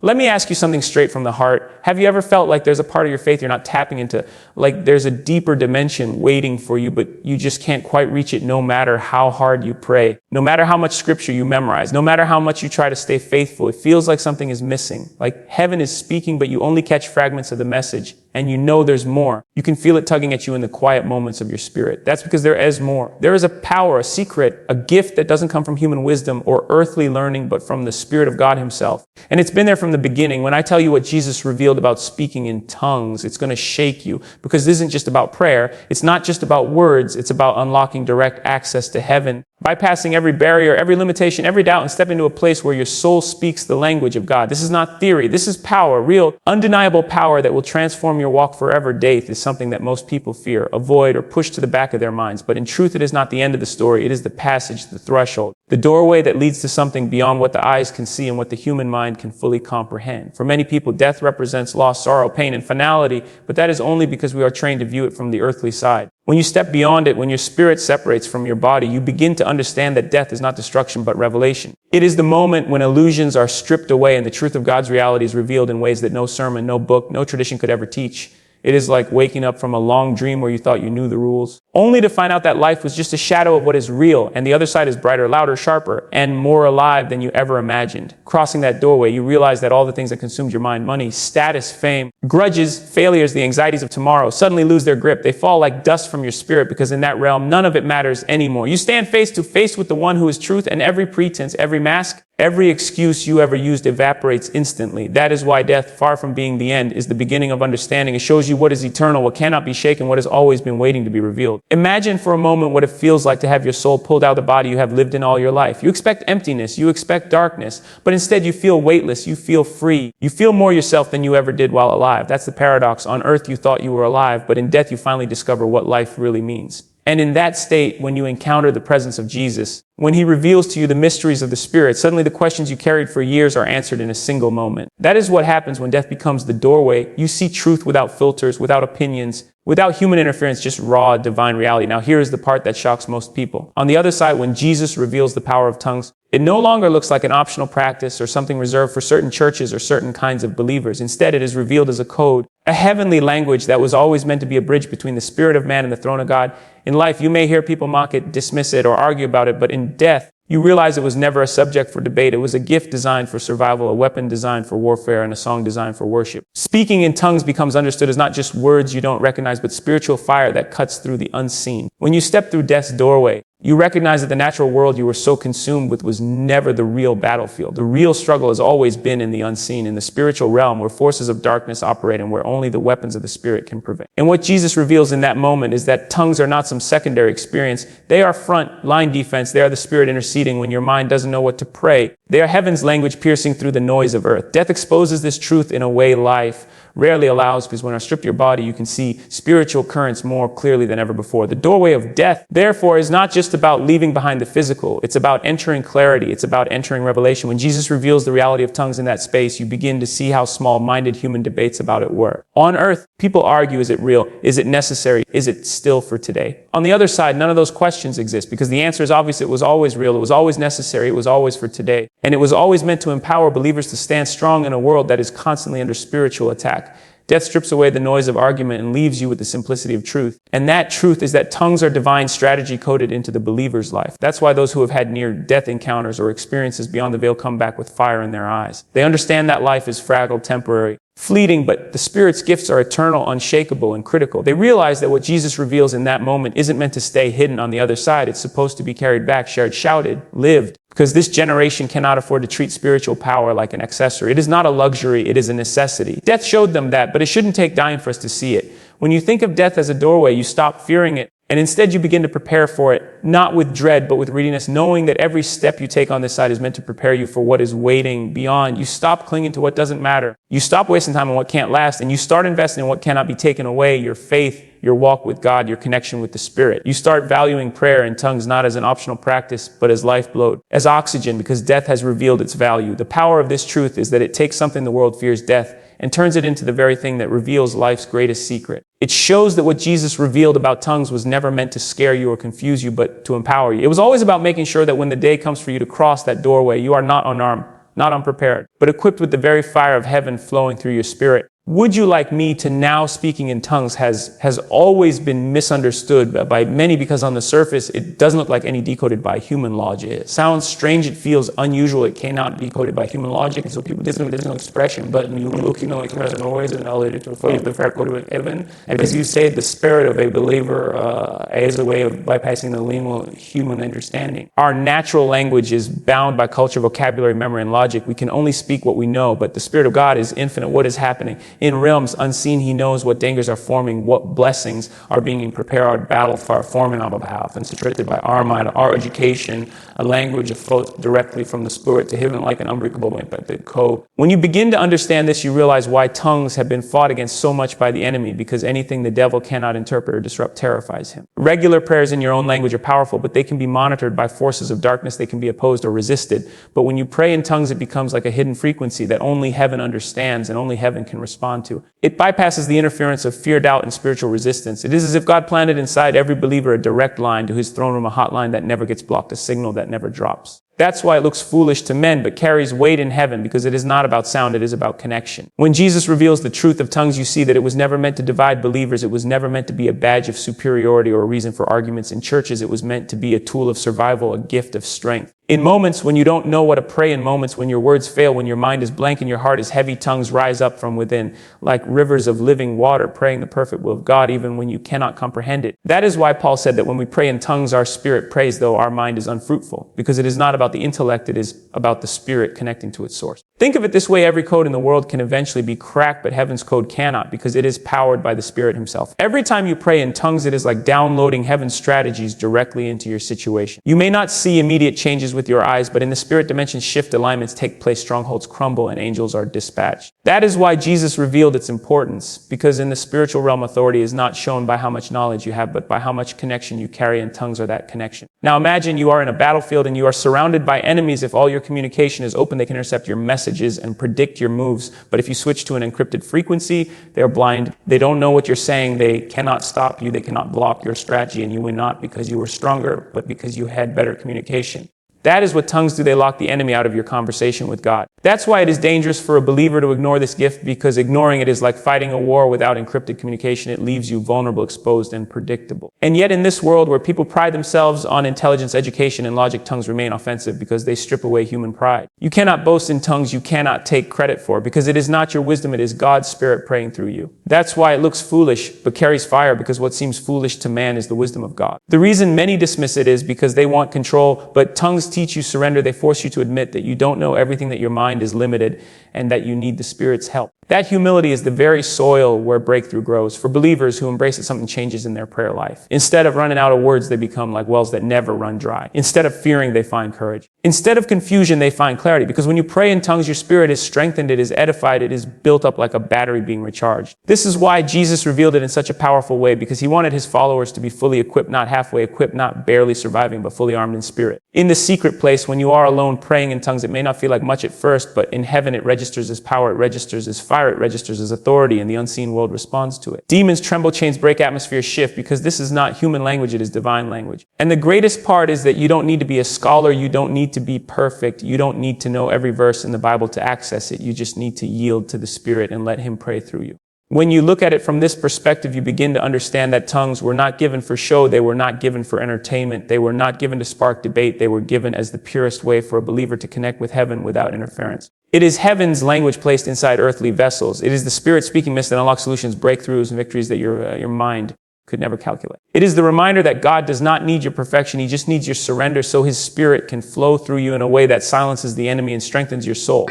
Let me ask you something straight from the heart. Have you ever felt like there's a part of your faith you're not tapping into, like there's a deeper dimension waiting for you, but you just can't quite reach it no matter how hard you pray, no matter how much scripture you memorize, no matter how much you try to stay faithful? It feels like something is missing, like heaven is speaking, but you only catch fragments of the message, and you know there's more. You can feel it tugging at you in the quiet moments of your spirit. That's because there is more. There is a power, a secret, a gift that doesn't come from human wisdom or earthly learning, but from the Spirit of God himself. And it's been there from the beginning. When I tell you what Jesus revealed about speaking in tongues, it's going to shake you, because this isn't just about prayer. It's not just about words. It's about unlocking direct access to heaven, bypassing every barrier, every limitation, every doubt, and stepping into a place where your soul speaks the language of God. This is not theory. This is power, real, undeniable power that will transform your walk forever. Death is something that most people fear, avoid, or push to the back of their minds. But in truth, it is not the end of the story. It is the passage, the threshold, the doorway that leads to something beyond what the eyes can see and what the human mind can fully comprehend. For many people, death represents loss, sorrow, pain, and finality, but that is only because we are trained to view it from the earthly side. When you step beyond it, when your spirit separates from your body, you begin to understand that death is not destruction, but revelation. It is the moment when illusions are stripped away and the truth of God's reality is revealed in ways that no sermon, no book, no tradition could ever teach. It is like waking up from a long dream where you thought you knew the rules, only to find out that life was just a shadow of what is real, and the other side is brighter, louder, sharper, and more alive than you ever imagined. Crossing that doorway, you realize that all the things that consumed your mind, money, status, fame, grudges, failures, the anxieties of tomorrow, suddenly lose their grip. They fall like dust from your spirit, because in that realm, none of it matters anymore. You stand face to face with the one who is truth, and every pretense, every mask, every excuse you ever used evaporates instantly. That is why death, far from being the end, is the beginning of understanding. It shows you what is eternal, what cannot be shaken, what has always been waiting to be revealed. Imagine for a moment what it feels like to have your soul pulled out of the body you have lived in all your life. You expect emptiness, you expect darkness, but instead you feel weightless, you feel free. You feel more yourself than you ever did while alive. That's the paradox. On earth you thought you were alive, but in death you finally discover what life really means. And in that state, when you encounter the presence of Jesus, when he reveals to you the mysteries of the Spirit, suddenly the questions you carried for years are answered in a single moment. That is what happens when death becomes the doorway. You see truth without filters, without opinions, without human interference, just raw, divine reality. Now, here is the part that shocks most people. On the other side, when Jesus reveals the power of tongues, it no longer looks like an optional practice or something reserved for certain churches or certain kinds of believers. Instead, it is revealed as a code, a heavenly language that was always meant to be a bridge between the spirit of man and the throne of God. In life, you may hear people mock it, dismiss it, or argue about it, but in death, you realize it was never a subject for debate. It was a gift designed for survival, a weapon designed for warfare, and a song designed for worship. Speaking in tongues becomes understood as not just words you don't recognize, but spiritual fire that cuts through the unseen. When you step through death's doorway, you recognize that the natural world you were so consumed with was never the real battlefield. The real struggle has always been in the unseen, in the spiritual realm where forces of darkness operate and where only the weapons of the Spirit can prevail. And what Jesus reveals in that moment is that tongues are not some secondary experience. They are front line defense. They are the Spirit interceding when your mind doesn't know what to pray. They are heaven's language piercing through the noise of earth. Death exposes this truth in a way life rarely allows, because when I strip your body, you can see spiritual currents more clearly than ever before. The doorway of death, therefore, is not just about leaving behind the physical. It's about entering clarity. It's about entering revelation. When Jesus reveals the reality of tongues in that space, you begin to see how small-minded human debates about it were. On earth, people argue, is it real? Is it necessary? Is it still for today? On the other side, none of those questions exist, because the answer is obvious. It was always real. It was always necessary. It was always for today. And it was always meant to empower believers to stand strong in a world that is constantly under spiritual attack. Death strips away the noise of argument and leaves you with the simplicity of truth. And that truth is that tongues are divine strategy coded into the believer's life. That's why those who have had near-death encounters or experiences beyond the veil come back with fire in their eyes. They understand that life is fragile, temporary, fleeting, but the Spirit's gifts are eternal, unshakable, and critical. They realize that what Jesus reveals in that moment isn't meant to stay hidden on the other side. It's supposed to be carried back, shared, shouted, lived. Because this generation cannot afford to treat spiritual power like an accessory. It is not a luxury, it is a necessity. Death showed them that, but it shouldn't take dying for us to see it. When you think of death as a doorway, you stop fearing it, and instead you begin to prepare for it, not with dread, but with readiness, knowing that every step you take on this side is meant to prepare you for what is waiting beyond. You stop clinging to what doesn't matter. You stop wasting time on what can't last, and you start investing in what cannot be taken away, your faith, your walk with God, your connection with the Spirit. You start valuing prayer and tongues not as an optional practice, but as lifeblood, as oxygen, because death has revealed its value. The power of this truth is that it takes something the world fears, death, and turns it into the very thing that reveals life's greatest secret. It shows that what Jesus revealed about tongues was never meant to scare you or confuse you, but to empower you. It was always about making sure that when the day comes for you to cross that doorway, you are not unarmed, not unprepared, but equipped with the very fire of heaven flowing through your spirit. Would you like me to now speaking in tongues has always been misunderstood by many because on the surface it doesn't look like any decoded by human logic. It sounds strange, it feels unusual, it cannot be decoded by human logic, and so people, there's no expression, but you look, express noise and all it for the fair code of heaven. And as you say, the spirit of a believer is a way of bypassing the lineal human understanding. Our natural language is bound by culture, vocabulary, memory, and logic. We can only speak what we know, but the Spirit of God is infinite. What is happening? In realms unseen, he knows what dangers are forming, what blessings are being prepared, our battle for our forming on our behalf, and situated by our mind, our education, a language that flows directly from the Spirit to heaven like an unbreakable impacted code. When you begin to understand this, you realize why tongues have been fought against so much by the enemy, because anything the devil cannot interpret or disrupt terrifies him. Regular prayers in your own language are powerful, but they can be monitored by forces of darkness. They can be opposed or resisted. But when you pray in tongues, it becomes like a hidden frequency that only heaven understands and only heaven can respond to. It bypasses the interference of fear, doubt, and spiritual resistance. It is as if God planted inside every believer a direct line to his throne room, a hotline that never gets blocked, a signal that never drops. That's why it looks foolish to men, but carries weight in heaven, because it is not about sound, it is about connection. When Jesus reveals the truth of tongues, you see that it was never meant to divide believers. It was never meant to be a badge of superiority or a reason for arguments in churches. It was meant to be a tool of survival, a gift of strength. In moments when you don't know what to pray, in moments when your words fail, when your mind is blank and your heart is heavy, tongues rise up from within like rivers of living water, praying the perfect will of God, even when you cannot comprehend it. That is why Paul said that when we pray in tongues, our spirit prays, though our mind is unfruitful, because it is not about the intellect, it is about the spirit connecting to its source. Think of it this way: every code in the world can eventually be cracked, but heaven's code cannot, because it is powered by the Spirit himself. Every time you pray in tongues, it is like downloading heaven's strategies directly into your situation. You may not see immediate changes with your eyes, but in the spirit dimension, shift alignments take place, strongholds crumble, and angels are dispatched. That is why Jesus revealed its importance, because in the spiritual realm, authority is not shown by how much knowledge you have, but by how much connection you carry, and tongues are that connection. Now imagine you are in a battlefield and you are surrounded by enemies. If all your communication is open, they can intercept your messages and predict your moves. But if you switch to an encrypted frequency, they're blind. They don't know what you're saying. They cannot stop you. They cannot block your strategy, and you win not because you were stronger, but because you had better communication. That is what tongues do. They lock the enemy out of your conversation with God. That's why it is dangerous for a believer to ignore this gift, because ignoring it is like fighting a war without encrypted communication. It leaves you vulnerable, exposed, and predictable. And yet in this world where people pride themselves on intelligence, education, and logic, tongues remain offensive because they strip away human pride. You cannot boast in tongues you cannot take credit for, because it is not your wisdom, it is God's Spirit praying through you. That's why it looks foolish but carries fire, because what seems foolish to man is the wisdom of God. The reason many dismiss it is because they want control, but tongues teach you surrender. They force you to admit that you don't know everything, that your mind is limited, and that you need the Spirit's help. That humility is the very soil where breakthrough grows. For believers who embrace it, something changes in their prayer life. Instead of running out of words, they become like wells that never run dry. Instead of fearing, they find courage. Instead of confusion, they find clarity. Because when you pray in tongues, your spirit is strengthened, it is edified, it is built up like a battery being recharged. This is why Jesus revealed it in such a powerful way, because he wanted his followers to be fully equipped, not halfway equipped, not barely surviving, but fully armed in spirit. In the secret place, when you are alone praying in tongues, it may not feel like much at first, but in heaven it registers as power, it registers as fire, it registers as authority, and the unseen world responds to it. Demons tremble, chains break, atmospheres shift, because this is not human language, it is divine language. And the greatest part is that you don't need to be a scholar, you don't need to be perfect, you don't need to know every verse in the Bible to access it. You just need to yield to the Spirit and let him pray through you. When you look at it from this perspective, you begin to understand that tongues were not given for show, they were not given for entertainment, they were not given to spark debate, they were given as the purest way for a believer to connect with heaven without interference. It is heaven's language placed inside earthly vessels. It is the Spirit speaking mist that unlocks solutions, breakthroughs, and victories that your mind could never calculate. It is the reminder that God does not need your perfection, he just needs your surrender, so his Spirit can flow through you in a way that silences the enemy and strengthens your soul.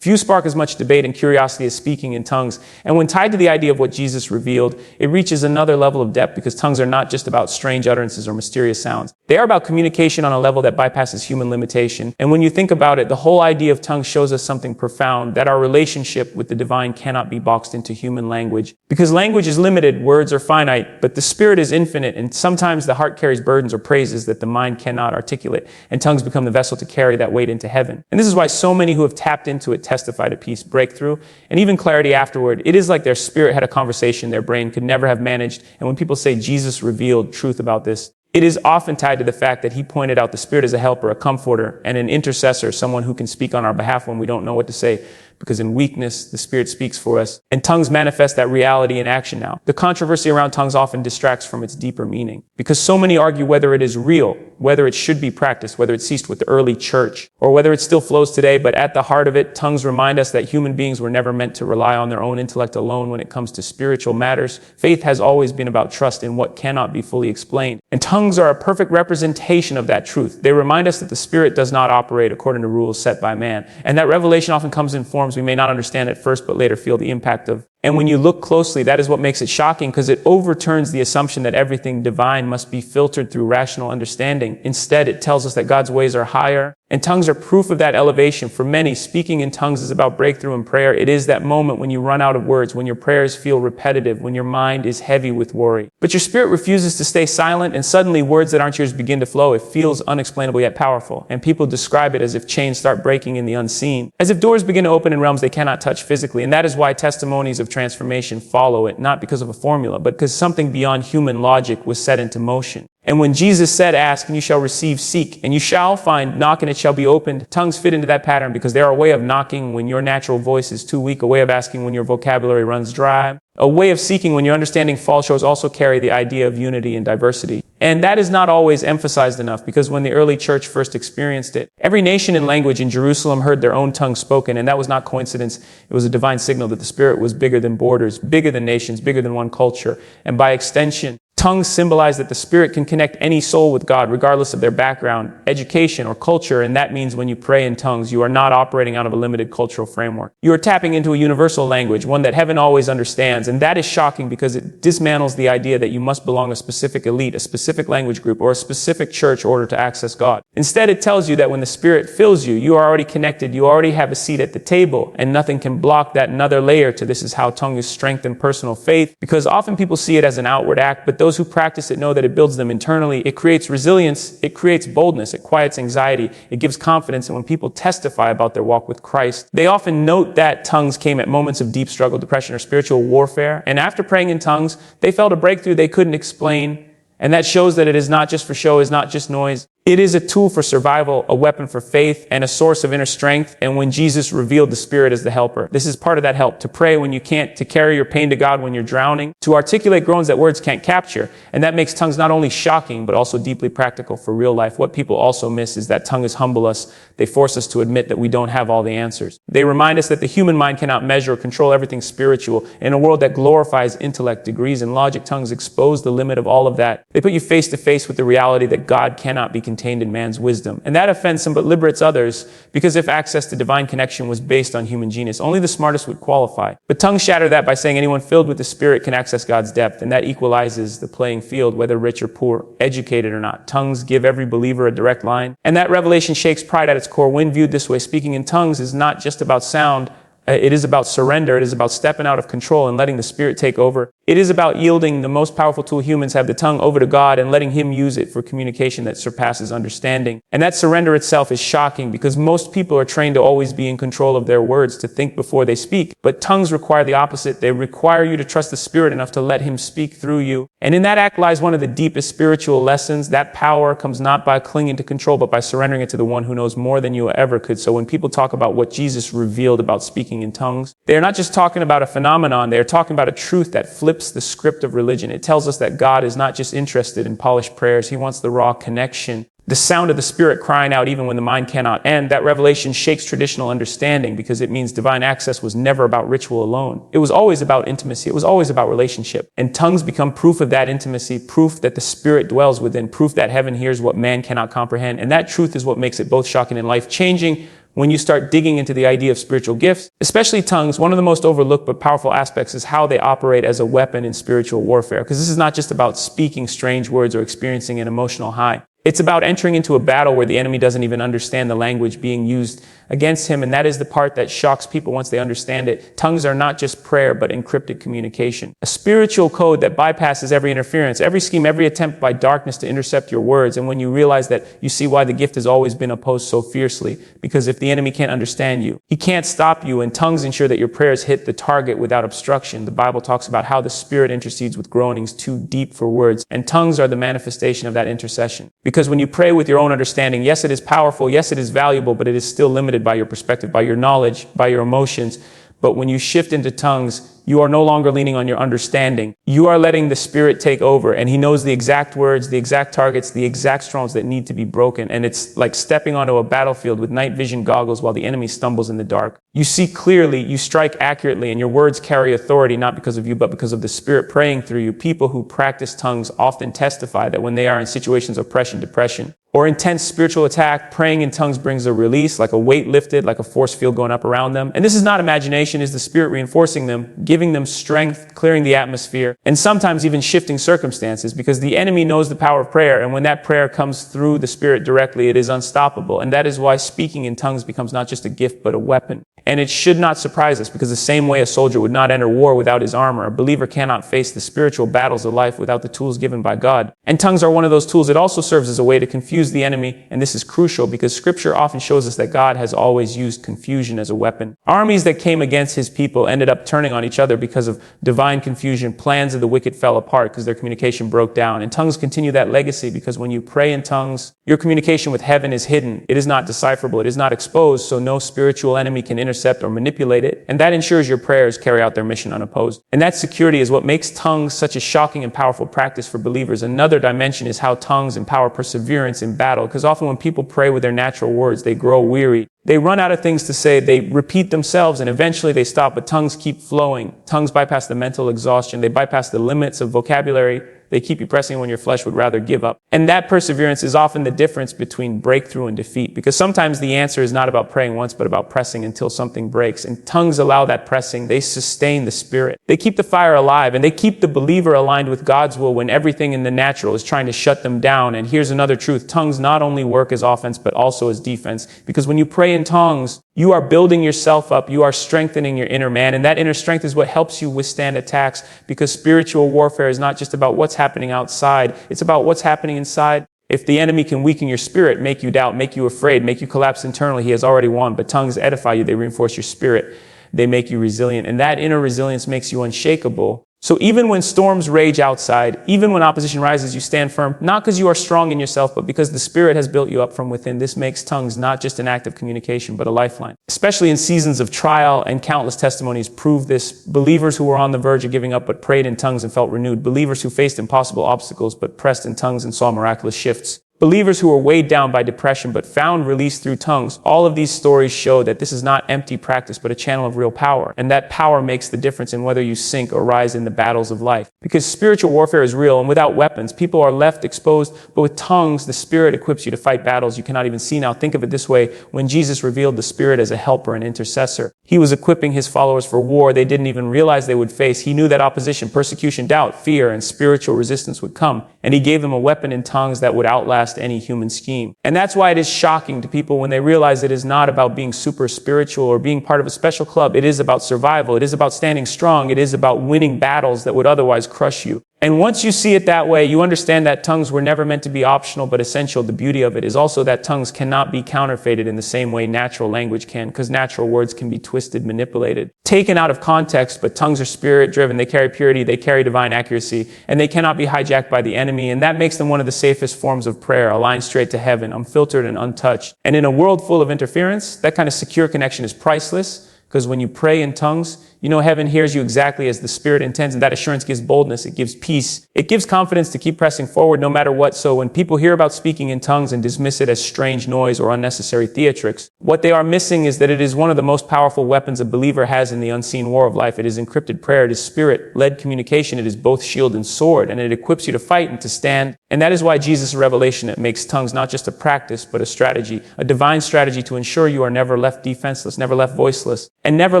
Few spark as much debate and curiosity as speaking in tongues. And when tied to the idea of what Jesus revealed, it reaches another level of depth because tongues are not just about strange utterances or mysterious sounds. They are about communication on a level that bypasses human limitation. And when you think about it, the whole idea of tongues shows us something profound, that our relationship with the divine cannot be boxed into human language. Because language is limited, words are finite, but the spirit is infinite, and sometimes the heart carries burdens or praises that the mind cannot articulate, and tongues become the vessel to carry that weight into heaven. And this is why so many who have tapped into it testify to peace, breakthrough, and even clarity afterward. It is like their spirit had a conversation their brain could never have managed. And when people say Jesus revealed truth about this, it is often tied to the fact that he pointed out the Spirit as a helper, a comforter, and an intercessor, someone who can speak on our behalf when we don't know what to say. Because in weakness, the Spirit speaks for us. And tongues manifest that reality in action now. The controversy around tongues often distracts from its deeper meaning. Because so many argue whether it is real, whether it should be practiced, whether it ceased with the early church, or whether it still flows today. But at the heart of it, tongues remind us that human beings were never meant to rely on their own intellect alone when it comes to spiritual matters. Faith has always been about trust in what cannot be fully explained. And tongues are a perfect representation of that truth. They remind us that the Spirit does not operate according to rules set by man. And that revelation often comes in forms we may not understand at first, but later feel the impact of. And when you look closely, that is what makes it shocking, because it overturns the assumption that everything divine must be filtered through rational understanding. Instead, it tells us that God's ways are higher, and tongues are proof of that elevation. For many, speaking in tongues is about breakthrough in prayer. It is that moment when you run out of words, when your prayers feel repetitive, when your mind is heavy with worry. But your spirit refuses to stay silent, and suddenly words that aren't yours begin to flow. It feels unexplainable yet powerful. And people describe it as if chains start breaking in the unseen, as if doors begin to open in realms they cannot touch physically. And that is why testimonies of transformation follow it, not because of a formula, but because something beyond human logic was set into motion. And when Jesus said, ask and you shall receive, seek and you shall find, knock and it shall be opened, tongues fit into that pattern because they are a way of knocking when your natural voice is too weak, a way of asking when your vocabulary runs dry, a way of seeking when your understanding falls. Shows also carry the idea of unity and diversity. And that is not always emphasized enough, because when the early church first experienced it, every nation and language in Jerusalem heard their own tongue spoken, and that was not coincidence. It was a divine signal that the Spirit was bigger than borders, bigger than nations, bigger than one culture. And by extension, tongues symbolize that the Spirit can connect any soul with God, regardless of their background, education, or culture. And that means when you pray in tongues, you are not operating out of a limited cultural framework. You are tapping into a universal language, one that heaven always understands. And that is shocking because it dismantles the idea that you must belong to a specific elite, a specific language group, or a specific church in order to access God. Instead, it tells you that when the Spirit fills you, you are already connected, you already have a seat at the table, and nothing can block that. Another layer to this is how tongues strengthen personal faith, because often people see it as an outward act, but those who practice it know that it builds them internally. It creates resilience, it creates boldness, it quiets anxiety, it gives confidence. And when people testify about their walk with Christ, they often note that tongues came at moments of deep struggle, depression, or spiritual warfare. And after praying in tongues, they felt a breakthrough they couldn't explain. And that shows that it is not just for show, is not just noise. It is a tool for survival, a weapon for faith, and a source of inner strength. And when Jesus revealed the Spirit as the helper, this is part of that help: to pray when you can't, to carry your pain to God when you're drowning, to articulate groans that words can't capture. And that makes tongues not only shocking, but also deeply practical for real life. What people also miss is that tongues humble us. They force us to admit that we don't have all the answers. They remind us that the human mind cannot measure or control everything spiritual. In a world that glorifies intellect, degrees, and logic, tongues expose the limit of all of that. They put you face to face with the reality that God cannot be contained in man's wisdom. And that offends some but liberates others, because if access to divine connection was based on human genius, only the smartest would qualify. But tongues shatter that by saying anyone filled with the Spirit can access God's depth, and that equalizes the playing field, whether rich or poor, educated or not. Tongues give every believer a direct line, and that revelation shakes pride at its core. When viewed this way, speaking in tongues is not just about sound. It is about surrender. It is about stepping out of control and letting the Spirit take over. It is about yielding the most powerful tool humans have, the tongue, over to God and letting Him use it for communication that surpasses understanding. And that surrender itself is shocking, because most people are trained to always be in control of their words, to think before they speak. But tongues require the opposite. They require you to trust the Spirit enough to let Him speak through you. And in that act lies one of the deepest spiritual lessons. That power comes not by clinging to control, but by surrendering it to the one who knows more than you ever could. So when people talk about what Jesus revealed about speaking in tongues, they are not just talking about a phenomenon. They are talking about a truth that flips the script of religion. It tells us that God is not just interested in polished prayers. He wants the raw connection, the sound of the Spirit crying out even when the mind cannot. And that revelation shakes traditional understanding, because it means divine access was never about ritual alone. It was always about intimacy. It was always about relationship. And tongues become proof of that intimacy, proof that the Spirit dwells within, proof that heaven hears what man cannot comprehend. And that truth is what makes it both shocking and life-changing. When you start digging into the idea of spiritual gifts, especially tongues, one of the most overlooked but powerful aspects is how they operate as a weapon in spiritual warfare. Because this is not just about speaking strange words or experiencing an emotional high. It's about entering into a battle where the enemy doesn't even understand the language being used against him, and that is the part that shocks people once they understand it. Tongues are not just prayer, but encrypted communication. A spiritual code that bypasses every interference, every scheme, every attempt by darkness to intercept your words. And when you realize that, you see why the gift has always been opposed so fiercely. Because if the enemy can't understand you, he can't stop you, and tongues ensure that your prayers hit the target without obstruction. The Bible talks about how the Spirit intercedes with groanings too deep for words, and tongues are the manifestation of that intercession. Because when you pray with your own understanding, yes, it is powerful, yes, it is valuable, but it is still limited by your perspective, by your knowledge, by your emotions. But when you shift into tongues, you are no longer leaning on your understanding. You are letting the Spirit take over, and He knows the exact words, the exact targets, the exact strongholds that need to be broken. And it's like stepping onto a battlefield with night vision goggles while the enemy stumbles in the dark. You see clearly, you strike accurately, and your words carry authority, not because of you, but because of the Spirit praying through you. People who practice tongues often testify that when they are in situations of oppression, depression, or intense spiritual attack, praying in tongues brings a release, like a weight lifted, like a force field going up around them. And this is not imagination, it's the Spirit reinforcing them, giving them strength, clearing the atmosphere, and sometimes even shifting circumstances, because the enemy knows the power of prayer. And when that prayer comes through the Spirit directly, it is unstoppable. And that is why speaking in tongues becomes not just a gift, but a weapon. And it should not surprise us, because the same way a soldier would not enter war without his armor, a believer cannot face the spiritual battles of life without the tools given by God. And tongues are one of those tools. It also serves as a way to confuse the enemy, and this is crucial because Scripture often shows us that God has always used confusion as a weapon. Armies that came against His people ended up turning on each other because of divine confusion. Plans of the wicked fell apart because their communication broke down. And tongues continue that legacy, because when you pray in tongues, your communication with heaven is hidden. It is not decipherable. It is not exposed, so no spiritual enemy can intercept or manipulate it. And that ensures your prayers carry out their mission unopposed. And that security is what makes tongues such a shocking and powerful practice for believers. Another dimension is how tongues empower perseverance in battle, because often when people pray with their natural words, they grow weary. They run out of things to say, they repeat themselves, and eventually they stop, but tongues keep flowing. Tongues bypass the mental exhaustion. They bypass the limits of vocabulary. They keep you pressing when your flesh would rather give up. And that perseverance is often the difference between breakthrough and defeat, because sometimes the answer is not about praying once, but about pressing until something breaks. And tongues allow that pressing. They sustain the Spirit. They keep the fire alive, and they keep the believer aligned with God's will when everything in the natural is trying to shut them down. And here's another truth. Tongues not only work as offense, but also as defense, because when you pray in tongues, you are building yourself up. You are strengthening your inner man. And that inner strength is what helps you withstand attacks, because spiritual warfare is not just about what's happening outside. It's about what's happening inside. If the enemy can weaken your spirit, make you doubt, make you afraid, make you collapse internally, he has already won. But tongues edify you. They reinforce your spirit. They make you resilient. And that inner resilience makes you unshakable. So even when storms rage outside, even when opposition rises, you stand firm, not because you are strong in yourself, but because the Spirit has built you up from within. This makes tongues not just an act of communication, but a lifeline. Especially in seasons of trial, and countless testimonies prove this. Believers who were on the verge of giving up but prayed in tongues and felt renewed. Believers who faced impossible obstacles but pressed in tongues and saw miraculous shifts. Believers who were weighed down by depression but found release through tongues. All of these stories show that this is not empty practice, but a channel of real power. And that power makes the difference in whether you sink or rise in the battles of life. Because spiritual warfare is real, and without weapons, people are left exposed. But with tongues, the Spirit equips you to fight battles you cannot even see now. Think of it this way. When Jesus revealed the Spirit as a helper and intercessor, He was equipping His followers for war they didn't even realize they would face. He knew that opposition, persecution, doubt, fear, and spiritual resistance would come. And He gave them a weapon in tongues that would outlast any human scheme. And that's why it is shocking to people when they realize it is not about being super spiritual or being part of a special club. It is about survival. It is about standing strong. It is about winning battles that would otherwise crush you. And once you see it that way, you understand that tongues were never meant to be optional but essential. The beauty of it is also that tongues cannot be counterfeited in the same way natural language can, because natural words can be twisted, manipulated, taken out of context. But tongues are Spirit-driven. They carry purity. They carry divine accuracy, and they cannot be hijacked by the enemy. And that makes them one of the safest forms of prayer, aligned straight to heaven, unfiltered and untouched. And in a world full of interference, that kind of secure connection is priceless, because when you pray in tongues, You know, heaven hears you exactly as the Spirit intends, and that assurance gives boldness, it gives peace, it gives confidence to keep pressing forward no matter what. So when people hear about speaking in tongues and dismiss it as strange noise or unnecessary theatrics, what they are missing is that it is one of the most powerful weapons a believer has in the unseen war of life. It is encrypted prayer, it is Spirit-led communication, it is both shield and sword, and it equips you to fight and to stand. And that is why Jesus' revelation makes tongues not just a practice, but a strategy, a divine strategy to ensure you are never left defenseless, never left voiceless, and never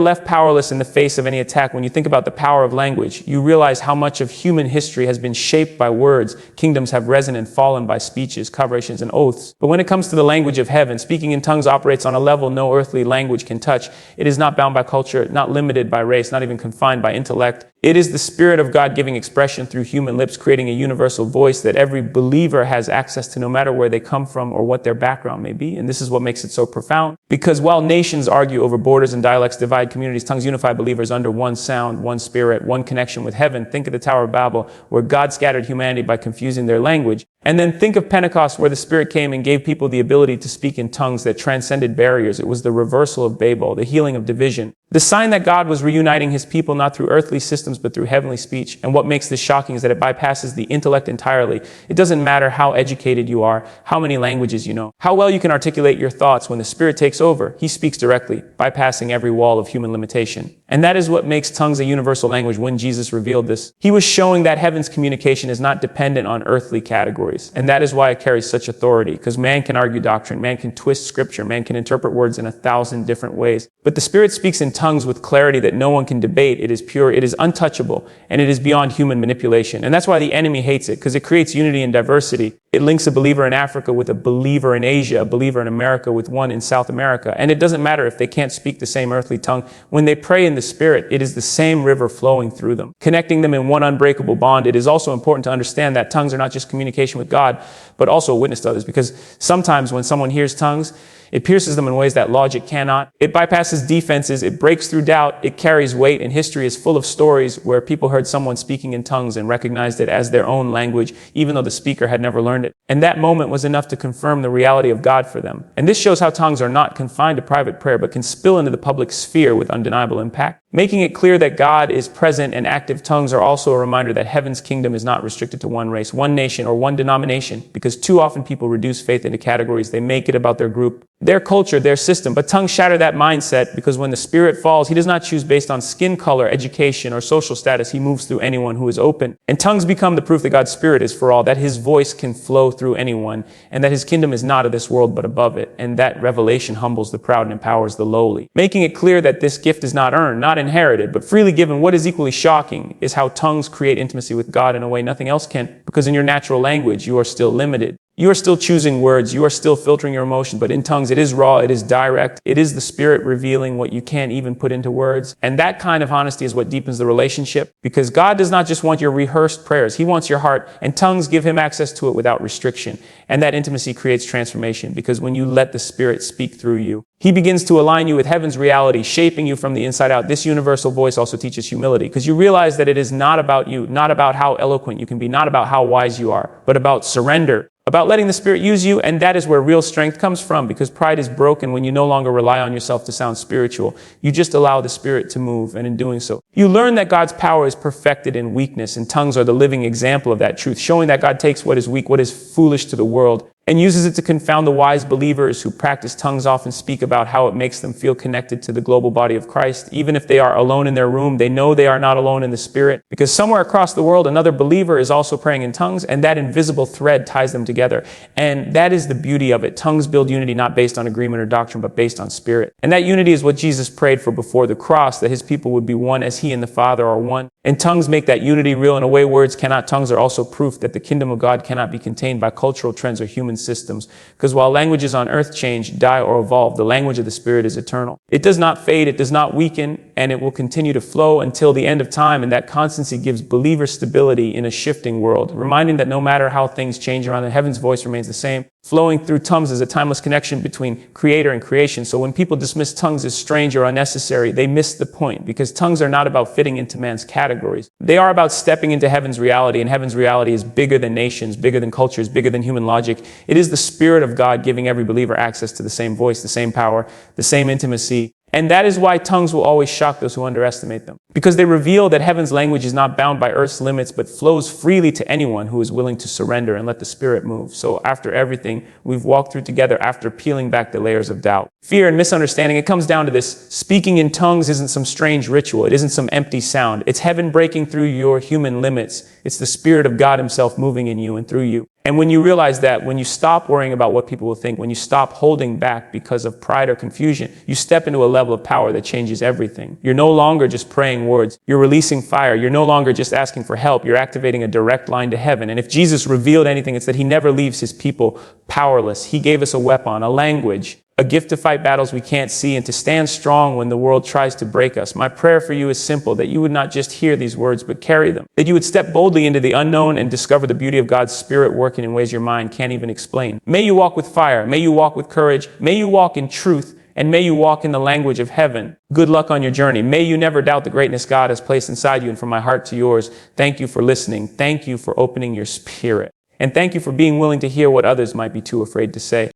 left powerless in the face of any attack. When you think about the power of language, you realize how much of human history has been shaped by words. Kingdoms have risen and fallen by speeches, conversations, and oaths. But when it comes to the language of heaven, speaking in tongues operates on a level no earthly language can touch. It is not bound by culture, not limited by race, not even confined by intellect. It is the Spirit of God giving expression through human lips, creating a universal voice that every believer has access to no matter where they come from or what their background may be. And this is what makes it so profound. Because while nations argue over borders and dialects divide communities, tongues unify believers under one sound, one spirit, one connection with heaven. Think of the Tower of Babel, where God scattered humanity by confusing their language. And then think of Pentecost, where the Spirit came and gave people the ability to speak in tongues that transcended barriers. It was the reversal of Babel, the healing of division. The sign that God was reuniting his people not through earthly systems, but through heavenly speech. And what makes this shocking is that it bypasses the intellect entirely. It doesn't matter how educated you are, how many languages you know, how well you can articulate your thoughts. When the Spirit takes over, he speaks directly, bypassing every wall of human limitation. And that is what makes tongues a universal language. When Jesus revealed this, he was showing that heaven's communication is not dependent on earthly categories. And that is why it carries such authority, because man can argue doctrine, man can twist scripture, man can interpret words in 1,000 different ways. But the Spirit speaks in tongues with clarity that no one can debate. It is pure, it is untouchable, and it is beyond human manipulation. And that's why the enemy hates it, because it creates unity and diversity. It links a believer in Africa with a believer in Asia, a believer in America with one in South America. And it doesn't matter if they can't speak the same earthly tongue. When they pray in the Spirit, it is the same river flowing through them, connecting them in one unbreakable bond. It is also important to understand that tongues are not just communication with God, but also a witness to others, because sometimes when someone hears tongues, it pierces them in ways that logic cannot. It bypasses defenses. It breaks through doubt. It carries weight. And history is full of stories where people heard someone speaking in tongues and recognized it as their own language, even though the speaker had never learned it. And that moment was enough to confirm the reality of God for them. And this shows how tongues are not confined to private prayer, but can spill into the public sphere with undeniable impact. Making it clear that God is present and active, tongues are also a reminder that heaven's kingdom is not restricted to one race, one nation, or one denomination, because too often people reduce faith into categories. They make it about their group, their culture, their system. But tongues shatter that mindset, because when the Spirit falls, he does not choose based on skin color, education, or social status. He moves through anyone who is open. And tongues become the proof that God's Spirit is for all, that his voice can flow through anyone, and that his kingdom is not of this world but above it. And that revelation humbles the proud and empowers the lowly, making it clear that this gift is not earned, not inherited, but freely given. What is equally shocking is how tongues create intimacy with God in a way nothing else can, because in your natural language, you are still limited. You are still choosing words. You are still filtering your emotion. But in tongues, it is raw. It is direct. It is the Spirit revealing what you can't even put into words. And that kind of honesty is what deepens the relationship, because God does not just want your rehearsed prayers. He wants your heart, and tongues give him access to it without restriction. And that intimacy creates transformation, because when you let the Spirit speak through you, he begins to align you with heaven's reality, shaping you from the inside out. This universal voice also teaches humility, because you realize that it is not about you, not about how eloquent you can be, not about how wise you are, but about surrender, about letting the Spirit use you. And that is where real strength comes from, because pride is broken when you no longer rely on yourself to sound spiritual. You just allow the Spirit to move, and in doing so, you learn that God's power is perfected in weakness, and tongues are the living example of that truth, showing that God takes what is weak, what is foolish to the world, and uses it to confound the wise believers who practice tongues often speak about how it makes them feel connected to the global body of Christ. Even if they are alone in their room, they know they are not alone in the Spirit, because somewhere across the world, another believer is also praying in tongues, and that invisible thread ties them together. And that is the beauty of it. Tongues build unity not based on agreement or doctrine, but based on Spirit. And that unity is what Jesus prayed for before the cross, that his people would be one as he and the Father are one. And tongues make that unity real in a way words cannot. Tongues are also proof that the kingdom of God cannot be contained by cultural trends or human systems. Because while languages on earth change, die, or evolve, the language of the Spirit is eternal. It does not fade, it does not weaken, and it will continue to flow until the end of time. And that constancy gives believers stability in a shifting world, reminding that no matter how things change around them, heaven's voice remains the same. Flowing through tongues is a timeless connection between creator and creation. So when people dismiss tongues as strange or unnecessary, they miss the point, because tongues are not about fitting into man's categories. They are about stepping into heaven's reality, and heaven's reality is bigger than nations, bigger than cultures, bigger than human logic. It is the Spirit of God giving every believer access to the same voice, the same power, the same intimacy, And that is why tongues will always shock those who underestimate them. Because they reveal that heaven's language is not bound by earth's limits, but flows freely to anyone who is willing to surrender and let the Spirit move. So after everything we've walked through together, after peeling back the layers of doubt, fear and misunderstanding, it comes down to this. Speaking in tongues isn't some strange ritual. It isn't some empty sound. It's heaven breaking through your human limits. It's the Spirit of God himself moving in you and through you. And when you realize that, when you stop worrying about what people will think, when you stop holding back because of pride or confusion, you step into a level of power that changes everything. You're no longer just praying words. You're releasing fire. You're no longer just asking for help. You're activating a direct line to heaven. And if Jesus revealed anything, it's that he never leaves his people powerless. He gave us a weapon, a language, a gift to fight battles we can't see and to stand strong when the world tries to break us. My prayer for you is simple, that you would not just hear these words, but carry them. That you would step boldly into the unknown and discover the beauty of God's Spirit working in ways your mind can't even explain. May you walk with fire. May you walk with courage. May you walk in truth. And may you walk in the language of heaven. Good luck on your journey. May you never doubt the greatness God has placed inside you. And from my heart to yours, thank you for listening. Thank you for opening your spirit. And thank you for being willing to hear what others might be too afraid to say.